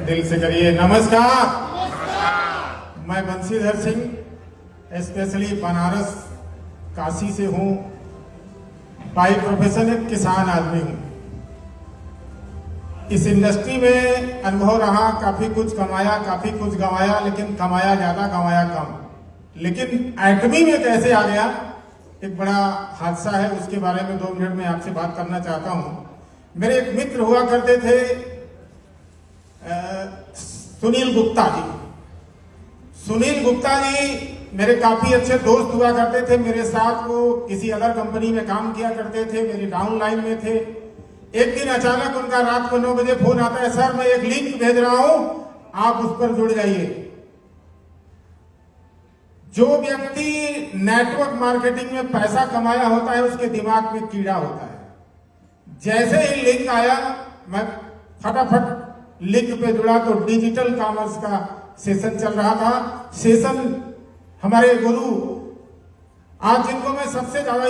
दिल से करिए नमस्कार। मैं बंशीधर सिंह, स्पेशली बनारस काशी से हूँ। बाई प्रोफेशन एक किसान आदमी हूँ। इस इंडस्ट्री में अनुभव रहा, काफी कुछ कमाया, काफी कुछ गंवाया, लेकिन कमाया ज्यादा गंवाया कम। लेकिन एटमी में कैसे आ गया, एक बड़ा हादसा है, उसके बारे में 2 मिनट में आपसे बात करना चाहता हूँ। मेरे एक मित्र हुआ करते थे सुनील गुप्ता जी। सुनील गुप्ता जी मेरे काफी अच्छे दोस्त हुआ करते थे। मेरे साथ वो किसी अदर कंपनी में काम किया करते थे, मेरी डाउन लाइन में थे। एक दिन अचानक उनका रात को 9 बजे फोन आता है, सर मैं एक लिंक भेज रहा हूं, आप उस पर जुड़ जाइए। जो व्यक्ति नेटवर्क मार्केटिंग में पैसा कमाया होता है, उसके दिमाग में कीड़ा होता है। जैसे ही लिंक आया, मैं फटाफट लिंक पे जुड़ा तो डिजिटल कॉमर्स का सेशन चल रहा था। सेशन हमारे गुरु, आज जिनको मैं सबसे ज्यादा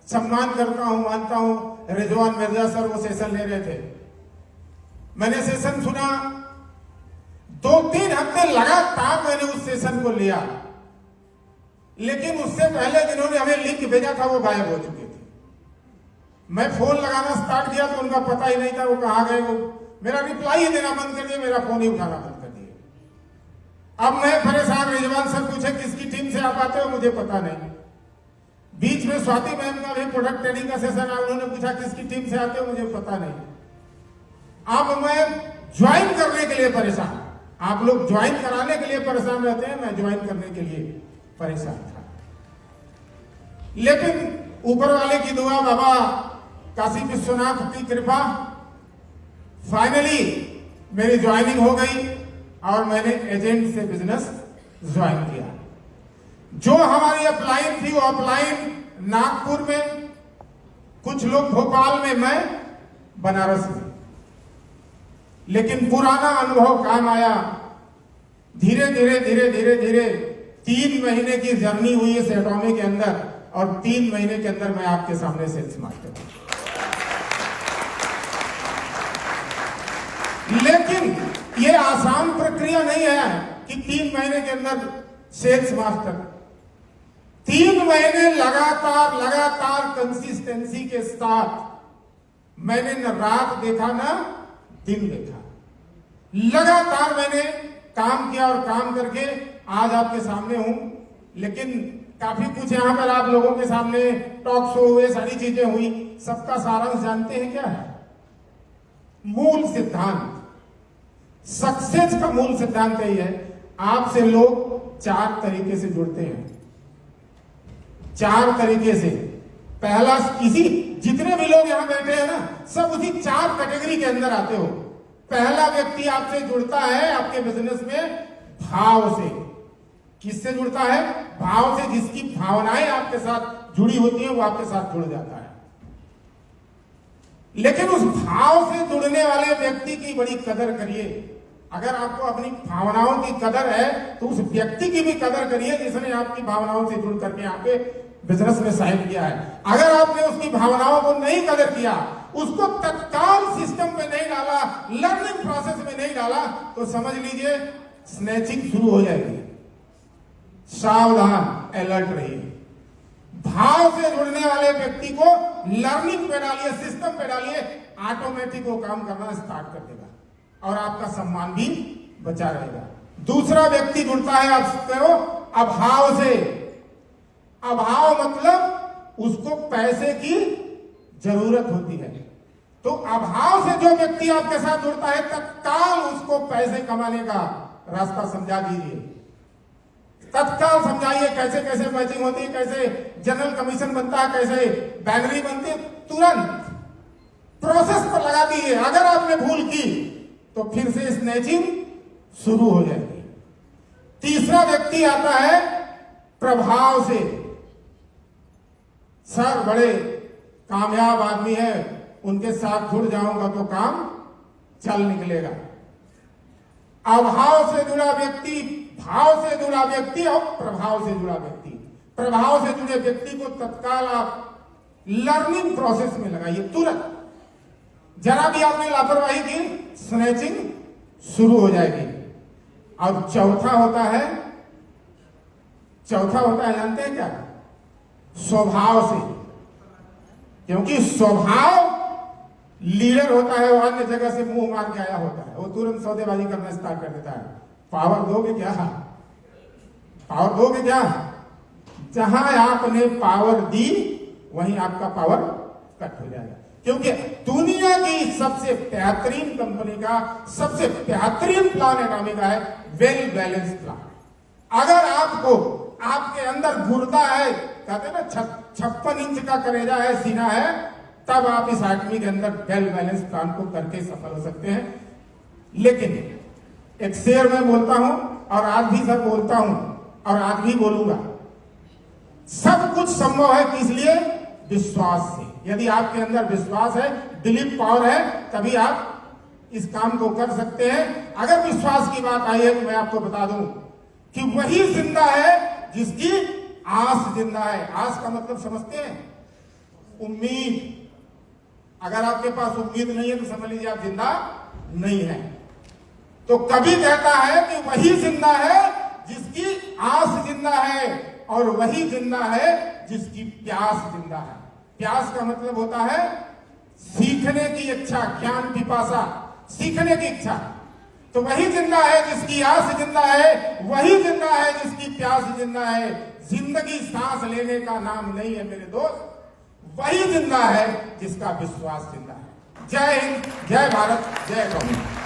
सम्मान करता हूं, मानता हूं, रिजवान मिर्जा सर वो सेशन ले रहे थे। मैंने सेशन सुना, 2-3 हफ्ते लगातार मैंने उस सेशन को लिया। लेकिन उससे पहले जिन्होंने हमें लिंक भेजा था वो गायब हो चुके थे। मैं फोन लगाना स्टार्ट किया तो उनका पता ही नहीं था वो कहां गए। वो मेरा रिप्लाई ही देना बंद कर दिया, मेरा फोन ही उठाना बंद कर दिया। अब मैं परेशान, रिजवान सर पूछे किसकी टीम से आप आते हो, मुझे पता नहीं। बीच में स्वाति मैम का भी प्रोडक्ट ट्रेनिंग का सेशन आया, उन्होंने पूछा किसकी टीम से आते हो, मुझे पता नहीं। अब मैं ज्वाइन करने के लिए परेशान। आप लोग ज्वाइन कराने के लिए परेशान रहते हैं, मैं ज्वाइन करने के लिए परेशान था। लेकिन ऊपर वाले की दुआ, बाबा काशी विश्वनाथ की कृपा, फाइनली मेरी ज्वाइनिंग हो गई और मैंने एजेंट से बिजनेस ज्वाइन किया। जो हमारी अपलाइन थी वो अपलाइन नागपुर में, कुछ लोग भोपाल में, मैं बनारस में। लेकिन पुराना अनुभव काम आया। धीरे धीरे धीरे धीरे धीरे 3 महीने की जर्नी हुई इस एटॉमी के अंदर, और 3 महीने के अंदर मैं आपके सामने सेल्स मास्टर हूं। लेकिन ये आसान प्रक्रिया नहीं है कि 3 महीने के अंदर सेल्स मास्टर। 3 महीने लगातार कंसिस्टेंसी के साथ मैंने न रात देखा न दिन देखा। लगातार मैंने काम किया और काम करके आज आपके सामने हूं। लेकिन काफी कुछ यहां पर आप लोगों के सामने टॉक शो हुए, सारी चीजें हुई, सबका सारांश जानते हैं क्या है? मूल सिद्धांत, सक्सेस का मूल सिद्धांत यही है, आपसे लोग 4 तरीके से जुड़ते हैं। 4 तरीके से। पहला, किसी जितने भी लोग यहां बैठे हैं ना, सब उसी 4 कैटेगरी के अंदर आते हो। पहला व्यक्ति आपसे जुड़ता है आपके बिजनेस में भाव से। किससे जुड़ता है? भाव से। जिसकी भावनाएं आपके साथ जुड़ी होती हैं वो आपके साथ जुड़ जाता है। लेकिन उस भाव से जुड़ने वाले व्यक्ति की बड़ी कदर करिए। अगर आपको अपनी भावनाओं की कदर है तो उस व्यक्ति की भी कदर करिए जिसने आपकी भावनाओं से जुड़ करके यहाँ पे बिजनेस में साइन किया है। अगर आपने उसकी भावनाओं को नहीं कदर किया, उसको तत्काल सिस्टम में नहीं डाला, लर्निंग प्रोसेस में नहीं डाला, तो समझ लीजिए स्नैचिंग शुरू हो जाएगी। सावधान, अलर्ट रहिए। भाव से जुड़ने वाले व्यक्ति को लर्निंग पे डालिए, सिस्टम पे डालिए, ऑटोमेटिक वो काम करना स्टार्ट कर देगा और आपका सम्मान भी बचा रहेगा। दूसरा व्यक्ति जुड़ता है आपको अभाव से। अभाव मतलब उसको पैसे की जरूरत होती है। तो अभाव से जो व्यक्ति आपके साथ जुड़ता है, तत्काल उसको पैसे कमाने का रास्ता समझा दीजिए। तत्काल समझाइए कैसे कैसे मैचिंग होती है, कैसे जनरल कमीशन बनता है, कैसे बैनरी बनती है। तुरंत प्रोसेस पर लगा दीजिए। अगर आपने भूल की तो फिर से स्नैचिंग शुरू हो जाएगी। तीसरा व्यक्ति आता है प्रभाव से। सर बड़े कामयाब आदमी है, उनके साथ जुड़ जाऊंगा तो काम चल निकलेगा। अभाव से जुड़ा व्यक्ति, भाव से जुड़ा व्यक्ति और प्रभाव से जुड़ा व्यक्ति। प्रभाव से जुड़े व्यक्ति को तत्काल आप लर्निंग प्रोसेस में लगाइए। तुरंत जरा भी आपने लापरवाही की, स्नैचिंग शुरू हो जाएगी। और चौथा होता है जानते हैं क्या? स्वभाव से। क्योंकि स्वभाव लीडर होता है, वो अन्य जगह से मुंह मार के आया होता है, वो तुरंत सौदेबाजी करना स्टार्ट कर देता है। पावर दोगे क्या? पावर दोगे क्या? जहां आपने पावर दी वहीं आपका पावर कट हो जाएगा। क्योंकि दुनिया की सबसे बेहतरीन कंपनी का सबसे बेहतरीन प्लान एटॉमिक का है वेल बैलेंस प्लान। अगर आपको आपके अंदर गुर्दा है, कहते हैं ना 56 इंच का कलेजा है, सीना है, तब आप इस आदमी के अंदर वेल बैलेंस प्लान को करके सफल हो सकते हैं। लेकिन एक शेर मैं बोलता हूं और आज भी सर बोलता हूं और आज भी बोलूंगा, सब कुछ संभव है किस लिए? विश्वास से। यदि आपके अंदर विश्वास है, बिलीव पावर है, तभी आप इस काम को कर सकते हैं। अगर विश्वास की बात आई है तो मैं आपको बता दूं कि वही जिंदा है जिसकी आस जिंदा है। आस का मतलब समझते हैं? उम्मीद। अगर आपके पास उम्मीद नहीं है तो समझ लीजिए आप जिंदा नहीं है। तो कभी कहता है कि वही जिंदा है जिसकी आस जिंदा है, और वही जिंदा है जिसकी प्यास जिंदा है। प्यास का मतलब होता है सीखने की इच्छा, ज्ञान पिपासा, सीखने की इच्छा। तो वही जिंदा है जिसकी आस जिंदा है, वही जिंदा है जिसकी प्यास जिंदा है। जिंदगी सांस लेने का नाम नहीं है मेरे दोस्त, वही जिंदा है जिसका विश्वास जिंदा है। जय हिंद, जय भारत, जय कौमी।